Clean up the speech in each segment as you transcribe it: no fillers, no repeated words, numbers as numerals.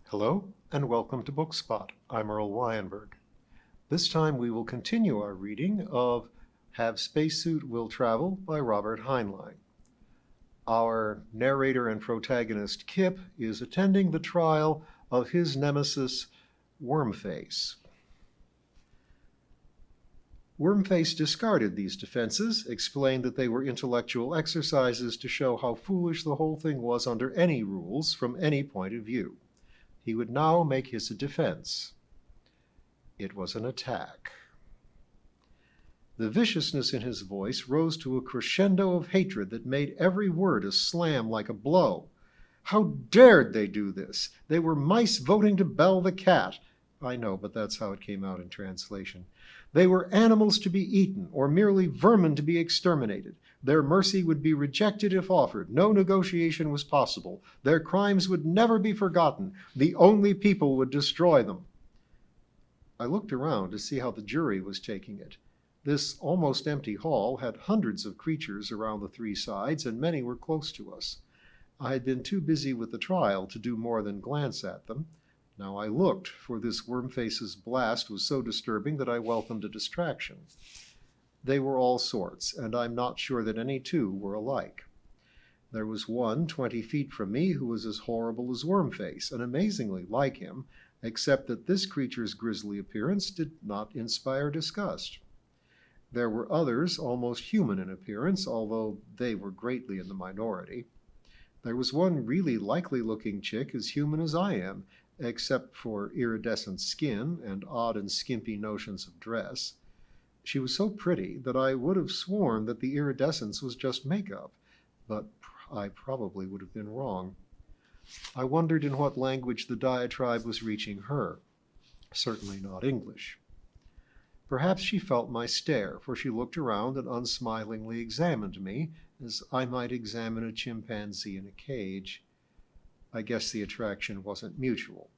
Hello and welcome to Bookspot. I'm Earl Wyenberg. This time we will continue our reading of Have Spacesuit Will Travel by Robert Heinlein. Our narrator and protagonist Kip is attending the trial of his nemesis Wormface. Wormface discarded these defenses, explained that they were intellectual exercises to show how foolish the whole thing was under any rules from any point of view. He would now make his defense. It was an attack. The viciousness in his voice rose to a crescendo of hatred that made every word a slam like a blow. How dared they do this? They were mice voting to Bell the cat. I know, but that's how it came out in translation. They were animals to be eaten, or merely vermin to be exterminated. Their mercy would be rejected if offered. No negotiation was possible. Their crimes would never be forgotten. The only people would destroy them. I looked around to see how the jury was taking it. This almost empty hall had hundreds of creatures around the three sides, and many were close to us. I had been too busy with the trial to do more than glance at them. Now I looked, for this Wormface's blast was so disturbing that I welcomed a distraction. They were all sorts, and I'm not sure that any two were alike. There was one 20 feet from me who was as horrible as Wormface, and amazingly like him, except that this creature's grisly appearance did not inspire disgust. There were others almost human in appearance, although they were greatly in the minority. There was one really likely-looking chick as human as I am, except for iridescent skin and odd and skimpy notions of dress. She was so pretty that I would have sworn that the iridescence was just makeup, but I probably would have been wrong. I wondered in what language the diatribe was reaching her. Certainly not English. Perhaps she felt my stare, for she looked around and unsmilingly examined me, as I might examine a chimpanzee in a cage. I guess the attraction wasn't mutual.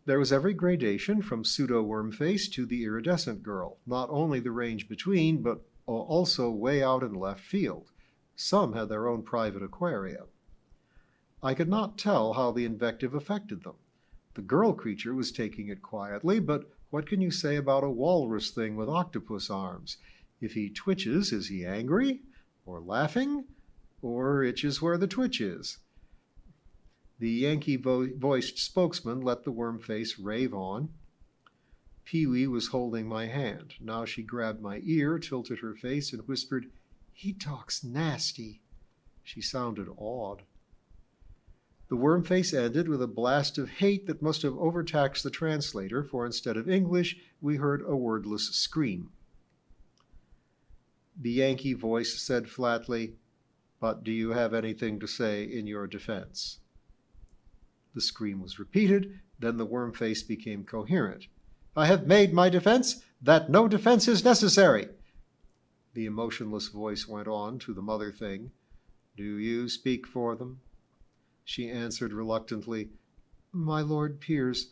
There was every gradation from pseudo-Wormface to the iridescent girl, not only the range between, but also way out in left field. Some had their own private aquaria. I could not tell how the invective affected them. The girl creature was taking it quietly, but what can you say about a walrus thing with octopus arms? If he twitches, is he angry? Or laughing? Or itches where the twitch is? The Yankee-voiced spokesman let the Wormface rave on. Pee-wee was holding my hand. Now she grabbed my ear, tilted her face, and whispered, "He talks nasty." She sounded awed. The Wormface ended with a blast of hate that must have overtaxed the translator, for instead of English, we heard a wordless scream. The Yankee voice said flatly, "But do you have anything to say in your defense?" The scream was repeated. Then the Wormface became coherent. "I have made my defense, that no defense is necessary." The emotionless voice went on to the mother thing. "Do you speak for them?" She answered reluctantly, "My Lord Piers,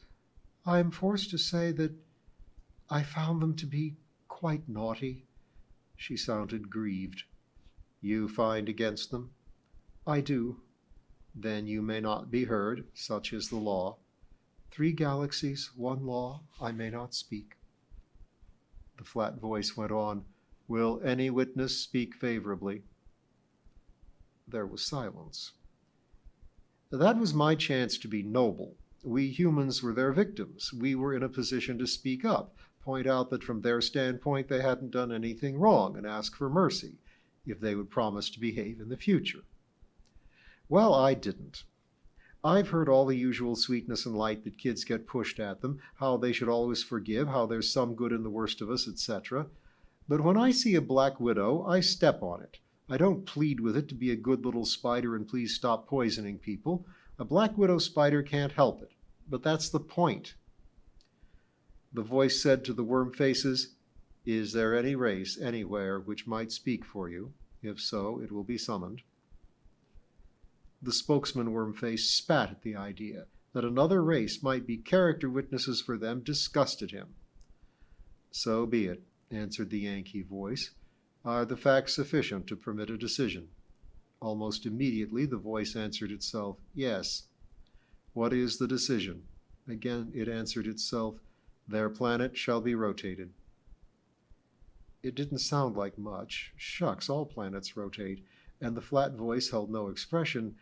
I am forced to say that I found them to be quite naughty." She sounded grieved. "You find against them?" "I do." "Then you may not be heard. Such is the law." "3 galaxies, 1 law. I may not speak." The flat voice went on, "Will any witness speak favorably?" There was silence. That was my chance to be noble. We humans were their victims. We were in a position to speak up, point out that from their standpoint they hadn't done anything wrong, and ask for mercy, if they would promise to behave in the future. Well, I didn't. I've heard all the usual sweetness and light that kids get pushed at them, how they should always forgive, how there's some good in the worst of us, etc. But when I see a black widow, I step on it. I don't plead with it to be a good little spider and please stop poisoning people. A black widow spider can't help it. But that's the point. The voice said to the Wormfaces, "Is there any race anywhere which might speak for you? If so, it will be summoned." The spokesman Wormface spat at the idea that another race might be character witnesses for them disgusted him. "So be it," answered the Yankee voice. "Are the facts sufficient to permit a decision?" Almost immediately the voice answered itself, "Yes." What is the decision? Again it answered itself, their planet shall be rotated. It didn't sound like much. Shucks, all planets rotate, and the flat voice held no expression,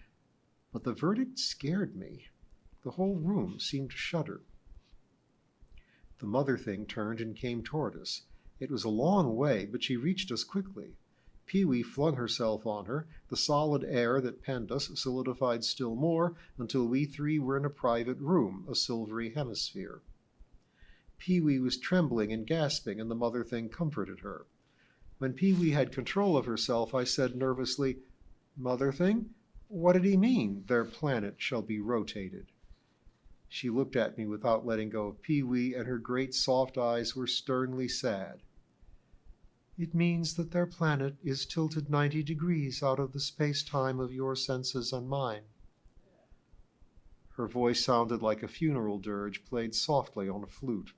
but the verdict scared me. The whole room seemed to shudder. The mother thing turned and came toward us. It was a long way, but she reached us quickly. Pee-wee flung herself on her. The solid air that penned us solidified still more until we three were in a private room, a silvery hemisphere. Pee-wee was trembling and gasping, and the mother thing comforted her. When Pee-wee had control of herself, I said nervously, "Mother thing, what did he mean, their planet shall be rotated?" She looked at me without letting go of Pee-wee, and her great soft eyes were sternly sad. "It means that their planet is tilted 90 degrees out of the space-time of your senses and mine." Her voice sounded like a funeral dirge played softly on a flute.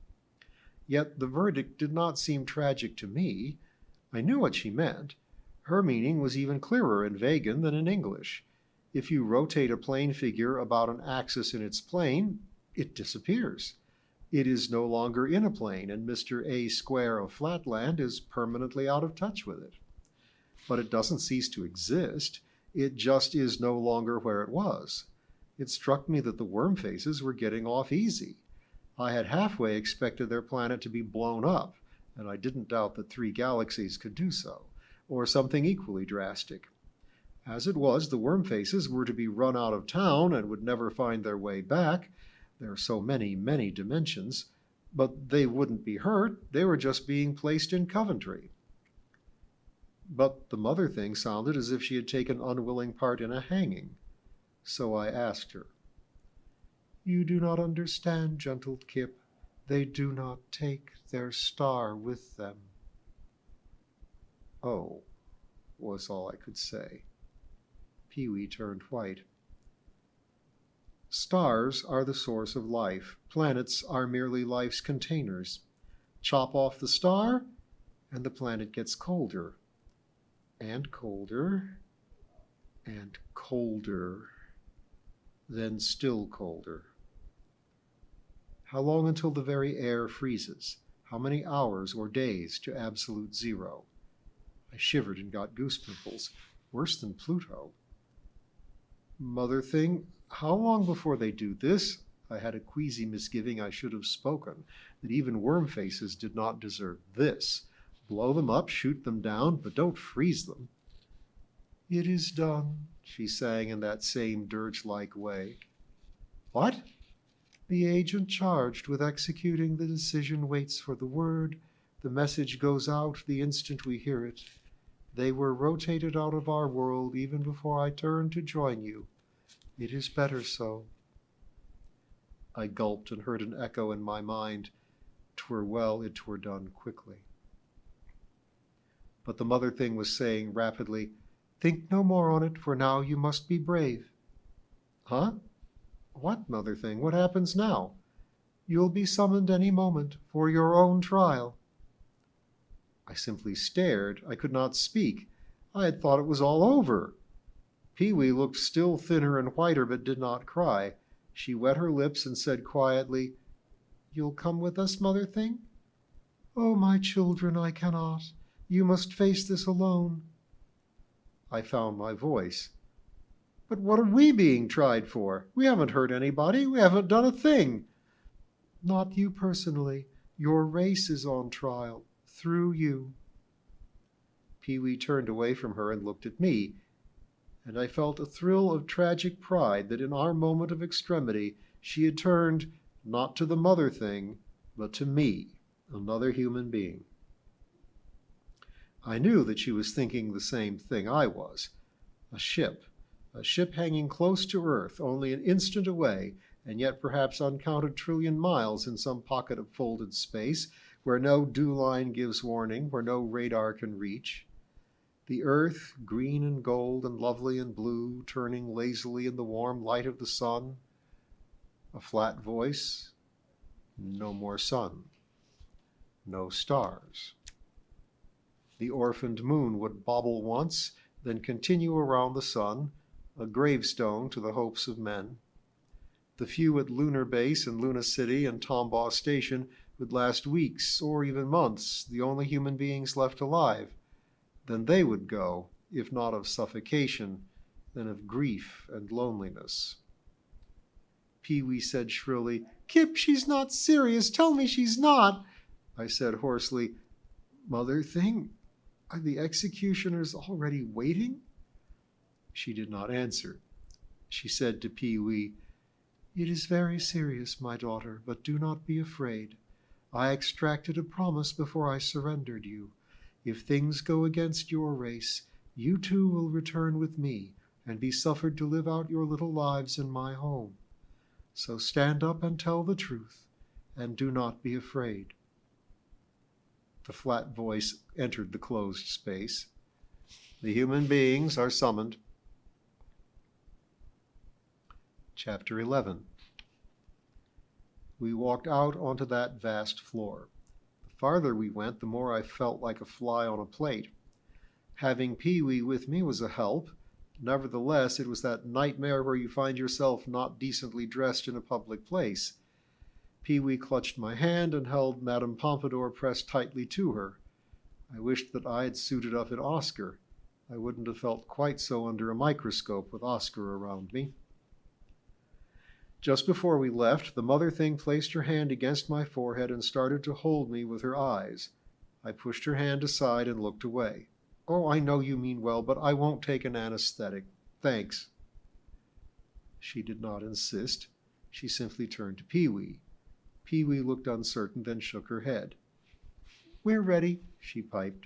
Yet the verdict did not seem tragic to me. I knew what she meant. Her meaning was even clearer in Vegan than in English. If you rotate a plane figure about an axis in its plane, it disappears. It is no longer in a plane, and Mr. A Square of Flatland is permanently out of touch with it. But it doesn't cease to exist. It just is no longer where it was. It struck me that the Wormfaces were getting off easy. I had halfway expected their planet to be blown up, and I didn't doubt that 3 galaxies could do so, or something equally drastic. As it was, the Wormfaces were to be run out of town and would never find their way back. There are so many, many dimensions. But they wouldn't be hurt. They were just being placed in Coventry. But the mother thing sounded as if she had taken unwilling part in a hanging. So I asked her, "You do not understand, gentle Kip. They do not take their star with them." "Oh," was all I could say. Pee-wee turned white. "Stars are the source of life. Planets are merely life's containers. Chop off the star, and the planet gets colder, and colder, and colder, then still colder. How long until the very air freezes? How many hours or days to absolute zero?" I shivered and got goose pimples, worse than Pluto. "Mother thing, how long before they do this?" I had a queasy misgiving I should have spoken, that even Wormfaces did not deserve this. Blow them up, shoot them down, but don't freeze them. "It is done," she sang in that same dirge-like way. "What?" "The agent charged with executing the decision waits for the word. The message goes out the instant we hear it. They were rotated out of our world even before I turned to join you. It is better so." I gulped and heard an echo in my mind. "'Twere well it were done quickly." But the mother thing was saying rapidly, "Think no more on it, for now you must be brave." "Huh? What, mother thing? What happens now?" "You'll be summoned any moment for your own trial." I simply stared. I could not speak. I had thought it was all over. Pee-wee looked still thinner and whiter, but did not cry. She wet her lips and said quietly, "You'll come with us, mother thing?" "Oh, my children, I cannot. You must face this alone." I found my voice. "But what are we being tried for? We haven't hurt anybody. We haven't done a thing." "Not you personally. Your race is on trial. Through you." Pee-wee turned away from her and looked at me, and I felt a thrill of tragic pride that in our moment of extremity she had turned, not to the mother thing, but to me, another human being. I knew that she was thinking the same thing I was. A ship hanging close to Earth, only an instant away, and yet perhaps uncounted trillion miles in some pocket of folded space, where no dew line gives warning, where no radar can reach. The earth, green and gold and lovely and blue, turning lazily in the warm light of the sun. A flat voice. No more sun. No stars. The orphaned moon would bobble once, then continue around the sun, a gravestone to the hopes of men. The few at Lunar Base and Luna City and Tombaugh Station would last weeks or even months, the only human beings left alive. Then they would go, if not of suffocation, then of grief and loneliness. Pee-wee said shrilly, "Kip, she's not serious. Tell me she's not." I said hoarsely, "Mother thing, are the executioners already waiting?" She did not answer. She said to Pee-wee, "It is very serious, my daughter, but do not be afraid. I extracted a promise before I surrendered you. If things go against your race, you too will return with me and be suffered to live out your little lives in my home. So stand up and tell the truth, and do not be afraid." The flat voice entered the closed space. "The human beings are summoned." Chapter 11. We walked out onto that vast floor. The farther we went, the more I felt like a fly on a plate. Having Pee-wee with me was a help. Nevertheless, it was that nightmare where you find yourself not decently dressed in a public place. Pee-wee clutched my hand and held Madame Pompadour pressed tightly to her. I wished that I had suited up in Oscar. I wouldn't have felt quite so under a microscope with Oscar around me. Just before we left, the mother thing placed her hand against my forehead and started to hold me with her eyes. I pushed her hand aside and looked away. "Oh, I know you mean well, but I won't take an anesthetic. Thanks." She did not insist. She simply turned to Pee-wee. Pee-wee looked uncertain, then shook her head. "We're ready," she piped.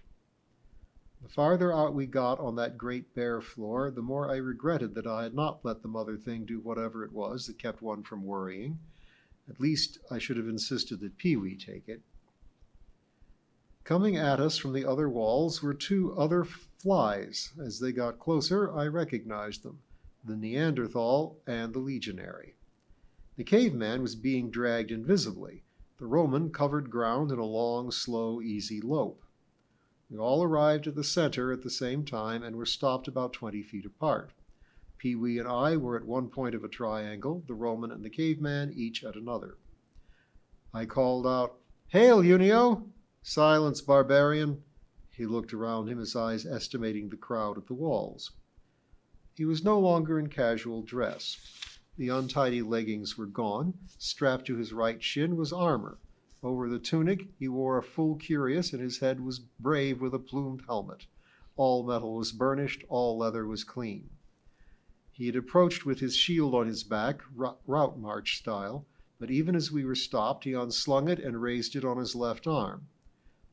The farther out we got on that great bare floor, the more I regretted that I had not let the mother thing do whatever it was that kept one from worrying. At least I should have insisted that Pee-wee take it. Coming at us from the other walls were two other flies. As they got closer, I recognized them, the Neanderthal and the legionary. The caveman was being dragged invisibly. The Roman covered ground in a long, slow, easy lope. We all arrived at the center at the same time and were stopped about 20 feet apart. Pee-wee and I were at one point of a triangle, the Roman and the caveman each at another. I called out, "Hail, Unio!" "Silence, barbarian." He looked around him, his eyes estimating the crowd at the walls. He was no longer in casual dress. The untidy leggings were gone. Strapped to his right shin was armor. Over the tunic he wore a full cuirass, and his head was brave with a plumed helmet. All metal was burnished, all leather was clean. He had approached with his shield on his back, route march style, but even as we were stopped, he unslung it and raised it on his left arm.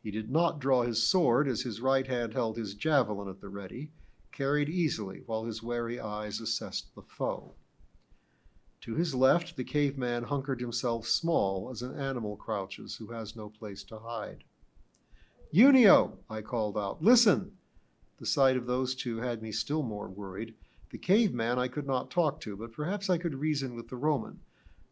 He did not draw his sword, as his right hand held his javelin at the ready, carried easily while his wary eyes assessed the foe. To his left, the caveman hunkered himself small as an animal crouches who has no place to hide. "Unio!" I called out. "Listen!" The sight of those two had me still more worried. The caveman I could not talk to, but perhaps I could reason with the Roman.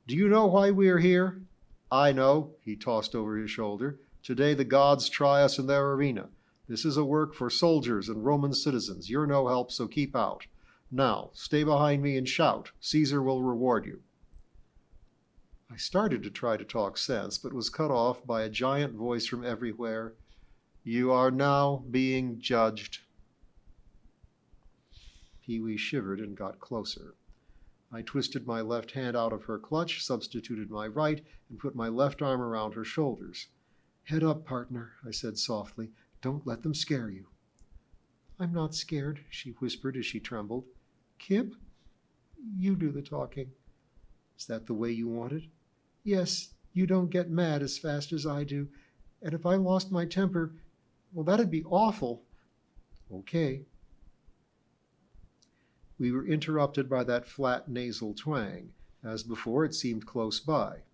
"Do you know why we are here?" "I know," he tossed over his shoulder. "Today the gods try us in their arena. This is a work for soldiers and Roman citizens. You're no help, so keep out. Now, stay behind me and shout. Caesar will reward you." I started to try to talk sense, but was cut off by a giant voice from everywhere. "You are now being judged." Pee-wee shivered and got closer. I twisted my left hand out of her clutch, substituted my right, and put my left arm around her shoulders. "Head up, partner," I said softly. "Don't let them scare you." "I'm not scared," she whispered as she trembled. "Kip, you do the talking." "Is that the way you want it?" "Yes, you don't get mad as fast as I do. And if I lost my temper, well, that'd be awful." "Okay." We were interrupted by that flat nasal twang. As before, it seemed close by.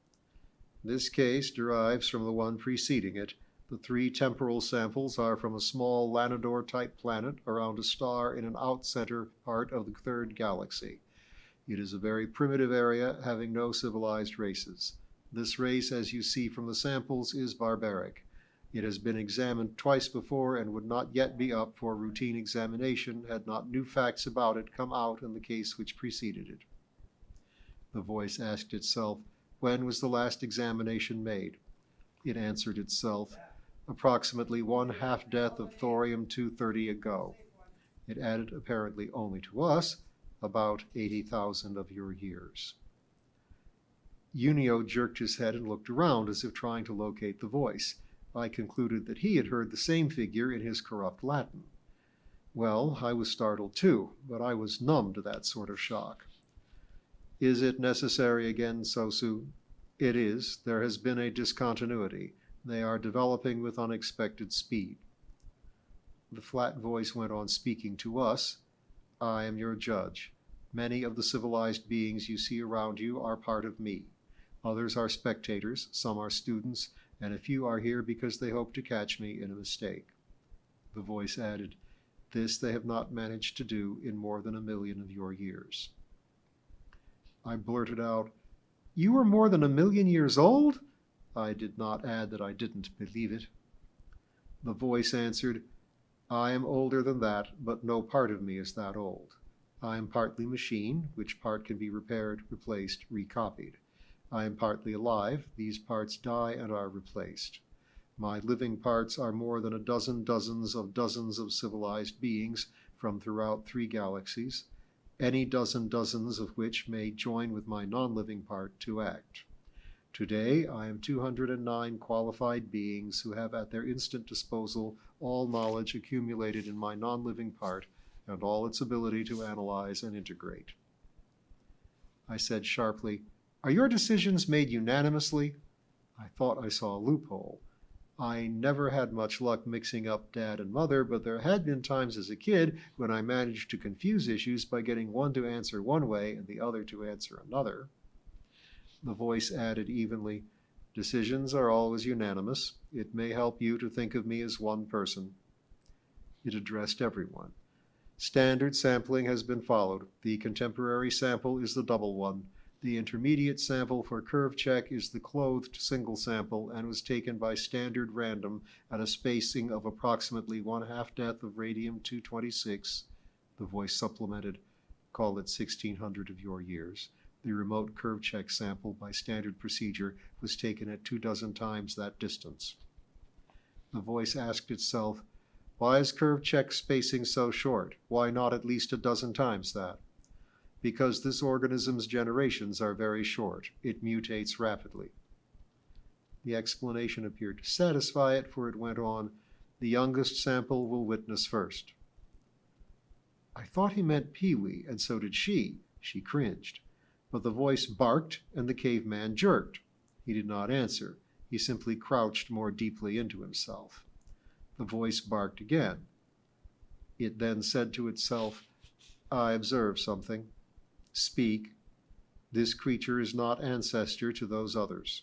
This case derives from the one preceding it. The 3 temporal samples are from a small Lanador-type planet around a star in an out-center part of the 3rd galaxy. It is a very primitive area, having no civilized races. This race, as you see from the samples, is barbaric. It has been examined twice before and would not yet be up for routine examination had not new facts about it come out in the case which preceded it. The voice asked itself, when was the last examination made? It answered itself, approximately 1/2 death of thorium-230 ago. It added, apparently only to us, about 80,000 of your years. Unio jerked his head and looked around as if trying to locate the voice. I concluded that he had heard the same figure in his corrupt Latin. Well, I was startled too, but I was numb to that sort of shock. Is it necessary again so soon? It is. There has been a discontinuity. They are developing with unexpected speed. The flat voice went on speaking to us. I am your judge. Many of the civilized beings you see around you are part of me. Others are spectators, some are students, and a few are here because they hope to catch me in a mistake. The voice added, this they have not managed to do in more than 1,000,000 of your years. I blurted out, you are more than 1,000,000 years old? I did not add that I didn't believe it. The voice answered, I am older than that, but no part of me is that old. I am partly machine, which part can be repaired, replaced, recopied. I am partly alive. These parts die and are replaced. My living parts are more than a dozen dozens of civilized beings from throughout 3 galaxies, any dozen dozens of which may join with my non-living part to act. Today, I am 209 qualified beings who have at their instant disposal all knowledge accumulated in my non-living part and all its ability to analyze and integrate. I said sharply, are your decisions made unanimously? I thought I saw a loophole. I never had much luck mixing up Dad and Mother, but there had been times as a kid when I managed to confuse issues by getting one to answer one way and the other to answer another. The voice added evenly, decisions are always unanimous. It may help you to think of me as one person. It addressed everyone. Standard sampling has been followed. The contemporary sample is the double one. The intermediate sample for curve check is the clothed single sample and was taken by standard random at a spacing of approximately 1/2 death of radium-226. The voice supplemented, call it 1,600 of your years. The remote curve check sample by standard procedure was taken at 24 times that distance. The voice asked itself, why is curve check spacing so short? Why not at least a dozen times that? Because this organism's generations are very short. It mutates rapidly. The explanation appeared to satisfy it, for it went on, the youngest sample will witness first. I thought he meant Pee-wee, and so did she. She cringed. But the voice barked, and the caveman jerked. He did not answer. He simply crouched more deeply into himself. The voice barked again. It then said to itself, I observe something. Speak. This creature is not ancestor to those others.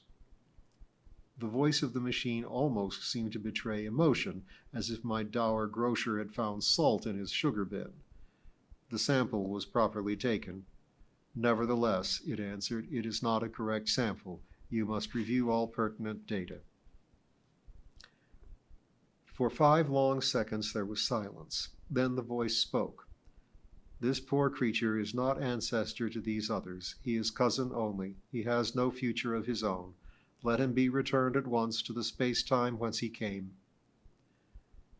The voice of the machine almost seemed to betray emotion, as if my dour grocer had found salt in his sugar bin. The sample was properly taken. Nevertheless, it answered, it is not a correct sample. You must review all pertinent data. For 5 long seconds there was silence. Then the voice spoke. This poor creature is not ancestor to these others. He is cousin only. He has no future of his own. Let him be returned at once to the space-time whence he came.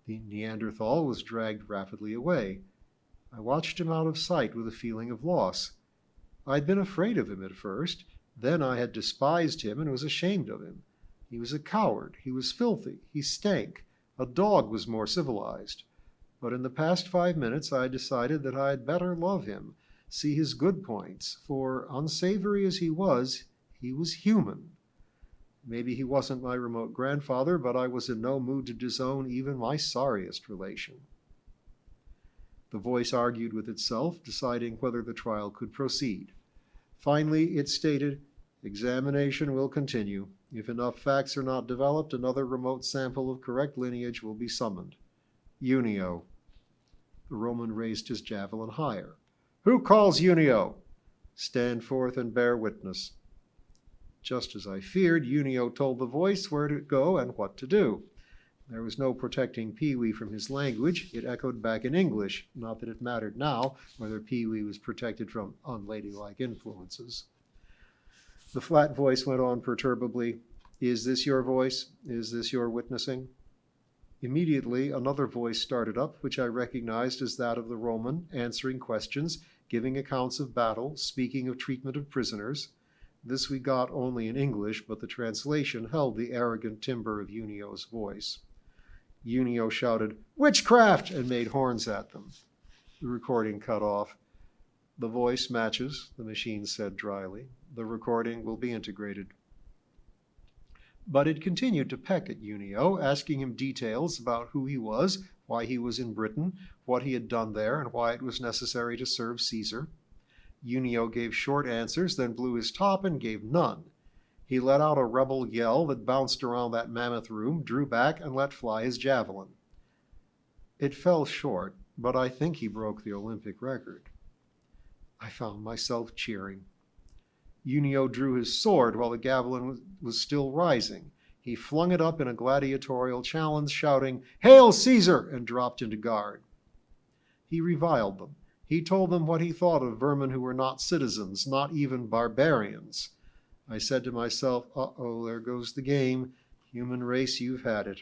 The Neanderthal was dragged rapidly away. I watched him out of sight with a feeling of loss. I'd been afraid of him at first. Then I had despised him and was ashamed of him. He was a coward. He was filthy. He stank. A dog was more civilized. But in the past 5 minutes I decided that I had better love him, see his good points, for unsavory as he was human. Maybe he wasn't my remote grandfather, but I was in no mood to disown even my sorriest relation. The voice argued with itself, deciding whether the trial could proceed. Finally, it stated, examination will continue. If enough facts are not developed, another remote sample of correct lineage will be summoned. Unio. The Roman raised his javelin higher. Who calls Unio? Stand forth and bear witness. Just as I feared, Unio told the voice where to go and what to do. There was no protecting Pee-wee from his language. It echoed back in English, not that it mattered now whether Pee-wee was protected from unladylike influences. The flat voice went on perturbably. Is this your voice? Is this your witnessing? Immediately, another voice started up, which I recognized as that of the Roman, answering questions, giving accounts of battle, speaking of treatment of prisoners. This we got only in English, but the translation held the arrogant timbre of Unio's voice. Unio shouted, "Witchcraft!" and made horns at them. The recording cut off. The voice matches, the machine said dryly. The recording will be integrated. But it continued to peck at Unio, asking him details about who he was, why he was in Britain, what he had done there, and why it was necessary to serve Caesar. Unio gave short answers, then blew his top and gave none. He let out a rebel yell that bounced around that mammoth room, drew back, and let fly his javelin. It fell short, but I think he broke the Olympic record. I found myself cheering. Unio drew his sword while the javelin was still rising. He flung it up in a gladiatorial challenge, shouting, "Hail Caesar!" and dropped into guard. He reviled them. He told them what he thought of vermin who were not citizens, not even barbarians. I said to myself, uh-oh, there goes the game. Human race, you've had it.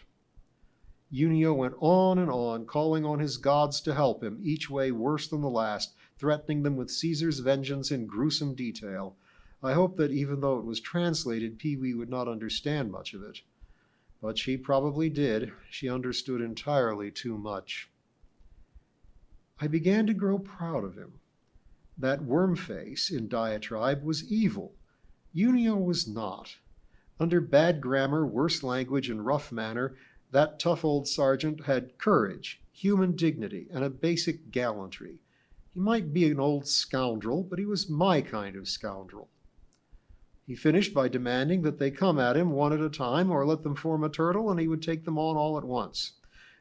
Unio went on and on, calling on his gods to help him, each way worse than the last, threatening them with Caesar's vengeance in gruesome detail. I hoped that even though it was translated, Pee-wee would not understand much of it. But she probably did. She understood entirely too much. I began to grow proud of him. That Wormface in Diatribe was evil. Unio was not. Under bad grammar, worse language, and rough manner, that tough old sergeant had courage, human dignity, and a basic gallantry. He might be an old scoundrel, but he was my kind of scoundrel. He finished by demanding that they come at him one at a time, or let them form a turtle, and he would take them on all at once.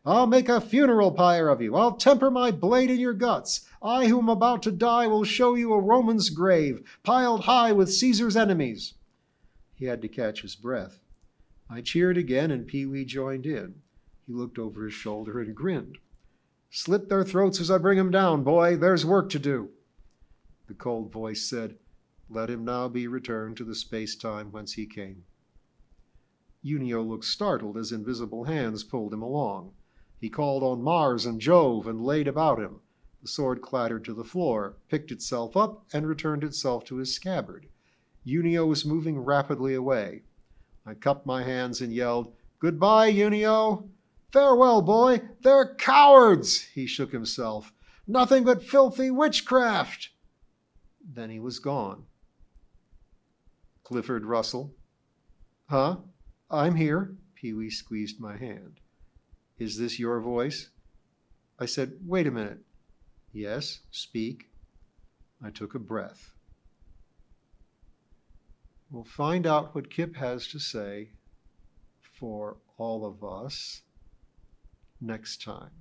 "I'll make a funeral pyre of you. I'll temper my blade in your guts. I who am about to die will show you a Roman's grave, piled high with Caesar's enemies." He had to catch his breath. I cheered again, and Pee-wee joined in. He looked over his shoulder and grinned. "Slit their throats as I bring 'em down, boy. There's work to do." The cold voice said, "Let him now be returned to the space-time whence he came." Unio looked startled as invisible hands pulled him along. He called on Mars and Jove and laid about him. The sword clattered to the floor, picked itself up, and returned itself to his scabbard. Unio was moving rapidly away. I cupped my hands and yelled, "Goodbye, Unio! Farewell, boy! They're cowards!" He shook himself. "Nothing but filthy witchcraft!" Then he was gone. Clifford Russell. "Huh? I'm here." Pee-wee squeezed my hand. "Is this your voice?" I said, "Wait a minute." "Yes, speak." I took a breath. We'll find out what Kip has to say for all of us next time.